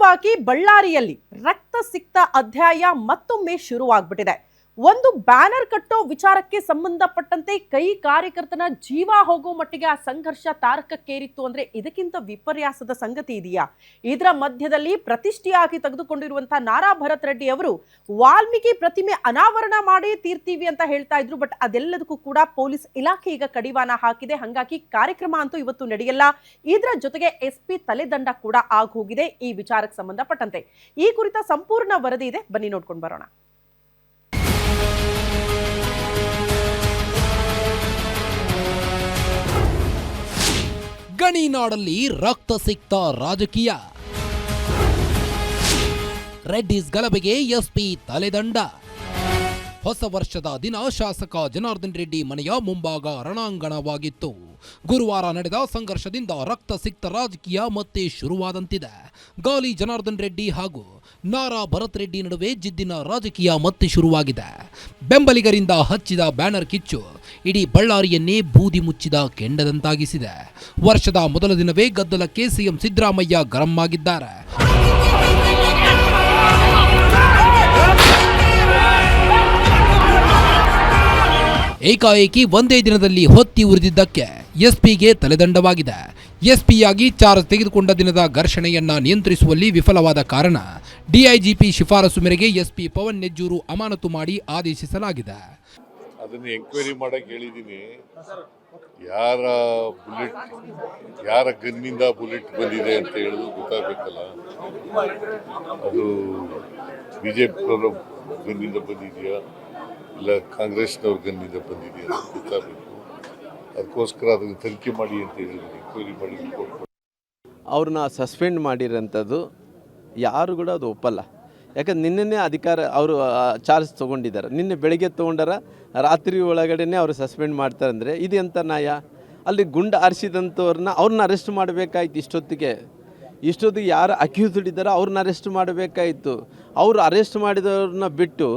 ಪ್ರಮುಖವಾಗಿ ಬಳ್ಳಾರಿಯಲ್ಲಿ ರಕ್ತ ಸಿಕ್ತ ಅಧ್ಯಾಯ ಮತ್ತೊಮ್ಮೆ ಶುರುವಾಗ್ಬಿಟ್ಟಿದೆ. ಒಂದು ಬ್ಯಾನರ್ ಕಟ್ಟೋ ವಿಚಾರಕ್ಕೆ ಸಂಬಂಧಪಟ್ಟಂತೆ ಕೈ ಕಾರ್ಯಕರ್ತನ ಜೀವ ಹೋಗೋ ಮಟ್ಟಿಗೆ ಆ ಸಂಘರ್ಷ ತಾರಕಕ್ಕೇರಿತ್ತು ಅಂದ್ರೆ ಇದಕ್ಕಿಂತ ವಿಪರ್ಯಾಸದ ಸಂಗತಿ ಇದೆಯಾ? ಇದರ ಮಧ್ಯದಲ್ಲಿ ಪ್ರತಿಷ್ಠೆಯಾಗಿ ತೆಗೆದುಕೊಂಡಿರುವಂತಹ ನಾರಾ ಭರತ್ ರೆಡ್ಡಿ ಅವರು ವಾಲ್ಮೀಕಿ ಪ್ರತಿಮೆ ಅನಾವರಣ ಮಾಡಿ ತೀರ್ತೀವಿ ಅಂತ ಹೇಳ್ತಾ ಇದ್ರು. ಬಟ್ ಅದೆಲ್ಲದಕ್ಕೂ ಕೂಡ ಪೊಲೀಸ್ ಇಲಾಖೆ ಈಗ ಕಡಿವಾಣ ಹಾಕಿದೆ. ಹಾಗಾಗಿ ಕಾರ್ಯಕ್ರಮ ಅಂತೂ ಇವತ್ತು ನಡೆಯಲ್ಲ. ಇದರ ಜೊತೆಗೆ SP ತಲೆದಂಡ ಕೂಡ ಆಗೋಗಿದೆ ಈ ವಿಚಾರಕ್ಕೆ ಸಂಬಂಧಪಟ್ಟಂತೆ. ಈ ಕುರಿತ ಸಂಪೂರ್ಣ ವರದಿ ಇದೆ, ಬನ್ನಿ ನೋಡ್ಕೊಂಡು ಬರೋಣ. ಗಣಿನಾಡಲ್ಲಿ ರಕ್ತ ಸಿಕ್ತ ರಾಜಕೀಯ. ರೆಡ್ಡಿಸ್ ಗಲಭೆಗೆ SP ತಲೆದಂಡ. ಹೊಸ ವರ್ಷದ ದಿನ ಶಾಸಕ ಜನಾರ್ದನ್ ರೆಡ್ಡಿ ಮನೆಯ ಮುಂಭಾಗ ರಣಾಂಗಣವಾಗಿತ್ತು. ಗುರುವಾರ ನಡೆದ ಸಂಘರ್ಷದಿಂದ ರಕ್ತ ಸಿಕ್ತ ರಾಜಕೀಯ ಮತ್ತೆ ಶುರುವಾದಂತಿದೆ. ಗಾಲಿ ಜನಾರ್ದನ್ ರೆಡ್ಡಿ ಹಾಗೂ ನಾರಾ ಭರತ್ ರೆಡ್ಡಿ ನಡುವೆ ಜಿದ್ದಿನ ರಾಜಕೀಯ ಮತ್ತೆ ಶುರುವಾಗಿದೆ. ಬೆಂಬಲಿಗರಿಂದ ಹಚ್ಚಿದ ಬ್ಯಾನರ್ ಕಿಚ್ಚು ಇಡೀ ಬಳ್ಳಾರಿಯನ್ನೇ ಬೂದಿ ಮುಚ್ಚಿದ ಕೆಂಡದಂತಾಗಿಸಿದೆ. ವರ್ಷದ ಮೊದಲ ದಿನವೇ ಗದ್ದಲಕ್ಕೆ ಸಿಎಂ ಸಿದ್ದರಾಮಯ್ಯ ಗರಂ ಆಗಿದ್ದಾರೆ. ಏಕಾಏಕಿ ಒಂದೇ ದಿನದಲ್ಲಿ ಹೊತ್ತಿ ಉರಿದಿದ್ದಕ್ಕೆ SPಗೆ ತಲೆದಂಡವಾಗಿದೆ. SPಯಾಗಿ ಚಾರ್ಜ್ ತೆಗೆದುಕೊಂಡ ದಿನದ ಘರ್ಷಣೆಯನ್ನ ನಿಯಂತ್ರಿಸುವಲ್ಲಿ ವಿಫಲವಾದ ಕಾರಣ DIGP ಶಿಫಾರಸು ಮೇರೆಗೆ SP ಪವನ್ ನೆಜ್ಜೂರು ಅಮಾನತು ಮಾಡಿ ಆದೇಶಿಸಲಾಗಿದೆ. ಅದನ್ನು ಎಂಕ್ವೈರಿ ಮಾಡಕ್ಕೆ ಹೇಳಿದ್ದೀನಿ. ಯಾರ ಗನ್ನಿಂದ ಬುಲೆಟ್ ಬಂದಿದೆ ಅಂತ ಹೇಳೋದು ಗೊತ್ತಾಗಬೇಕಲ್ಲ. ಅದು BJP ಗನ್ನಿಂದ ಬಂದಿದೆಯಾ ಇಲ್ಲ ಕಾಂಗ್ರೆಸ್ನವ್ರ ಗನ್ನಿಂದ ಬಂದಿದೆಯಾ ಅಂತ ಗೊತ್ತಾಗಬೇಕು. ಅದಕ್ಕೋಸ್ಕರ ಅದನ್ನು ತನಿಖೆ ಮಾಡಿ ಅಂತ ಹೇಳಿದ್ದೀನಿ, ಎಂಕ್ವೈರಿ ಮಾಡಿ ರಿಪೋರ್ಟ್ ಮಾಡಿ. ಅವ್ರನ್ನ ಸಸ್ಪೆಂಡ್ ಮಾಡಿರೋಂಥದ್ದು ಯಾರು ಕೂಡ ಅದು ಒಪ್ಪಲ್ಲ. ಯಾಕಂದ್ರೆ ನಿನ್ನೆ ಅಧಿಕಾರ ಅವರು ಚಾರ್ಜ್ ತೊಗೊಂಡಿದ್ದಾರೆ. ನಿನ್ನೆ ಬೆಳಗ್ಗೆ ತೊಗೊಂಡಾರ, ರಾತ್ರಿ ಒಳಗಡೆನೇ ಅವರು ಸಸ್ಪೆಂಡ್ ಮಾಡ್ತಾರೆ ಅಂದರೆ ಇದು ಎಂಥ ನ್ಯಾಯ? ಅಲ್ಲಿ ಗುಂಡು ಹಾರಿಸಿದಂಥವ್ರನ್ನ ಅರೆಸ್ಟ್ ಮಾಡಬೇಕಾಯ್ತು. ಇಷ್ಟೊತ್ತಿಗೆ ಯಾರು ಅಕ್ಯೂಸ್ಡ್ ಇದ್ದಾರೋ ಅವ್ರನ್ನ ಅರೆಸ್ಟ್ ಮಾಡಬೇಕಾಯಿತು. ಅವರು ಅರೆಸ್ಟ್ ಮಾಡಿದವ್ರನ್ನ ಬಿಟ್ಟು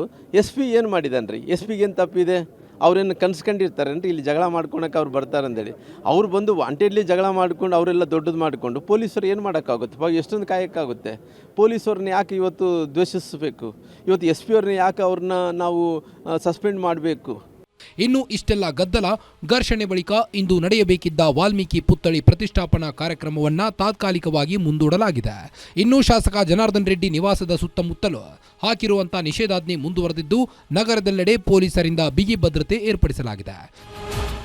SP ಏನು ಮಾಡಿದಾನ್ರಿ? SPಗೆ ಏನು ತಪ್ಪಿದೆ? ಅವ್ರೇನು ಕನ್ಸ್ಕೊಂಡಿರ್ತಾರೇನ್ರಿ ಇಲ್ಲಿ ಜಗಳ ಮಾಡ್ಕೊಳಕ್ಕೆ ಅವ್ರು ಬರ್ತಾರಂದೇಳಿ? ಅವ್ರು ಬಂದು ವಾಂಟೆಡ್ಲಿ ಜಗಳ ಮಾಡ್ಕೊಂಡು ಅವರೆಲ್ಲ ದೊಡ್ಡದು ಮಾಡಿಕೊಂಡು ಪೊಲೀಸರು ಏನು ಮಾಡೋಕ್ಕಾಗುತ್ತೆ? ಎಷ್ಟೊಂದು ಕಾಯಕ್ಕಾಗುತ್ತೆ? ಪೊಲೀಸವ್ರನ್ನ ಯಾಕೆ ಇವತ್ತು ದ್ವೇಷಿಸಬೇಕು? ಇವತ್ತು SP ಅವ್ರನ್ನ ಯಾಕೆ ಅವ್ರನ್ನ ನಾವು ಸಸ್ಪೆಂಡ್ ಮಾಡಬೇಕು? ಇನ್ನು ಇಷ್ಟೆಲ್ಲ ಗದ್ದಲ ಘರ್ಷಣೆ ಬಳಿಕ ಇಂದು ನಡೆಯಬೇಕಿದ್ದ ವಾಲ್ಮೀಕಿ ಪುತ್ಥಳಿ ಪ್ರತಿಷ್ಠಾಪನಾ ಕಾರ್ಯಕ್ರಮವನ್ನ ತಾತ್ಕಾಲಿಕವಾಗಿ ಮುಂದೂಡಲಾಗಿದೆ. ಇನ್ನು ಶಾಸಕ ಜನಾರ್ದನ್ ರೆಡ್ಡಿ ನಿವಾಸದ ಸುತ್ತಮುತ್ತಲು ಹಾಕಿರುವಂತಹ ನಿಷೇಧಾಜ್ಞೆ ಮುಂದುವರೆದಿದ್ದು ನಗರದೆಲ್ಲೆಡೆ ಪೊಲೀಸರಿಂದ ಬಿಗಿ ಭದ್ರತೆ ಏರ್ಪಡಿಸಲಾಗಿದೆ.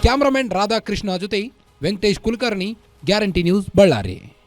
ಕ್ಯಾಮರಾಮನ್ ರಾಧಾಕೃಷ್ಣ ಜೊತೆ ವೆಂಕಟೇಶ್ ಕುಲಕರ್ಣಿ, ಗ್ಯಾರಂಟಿ ನ್ಯೂಸ್, ಬಳ್ಳಾರಿ.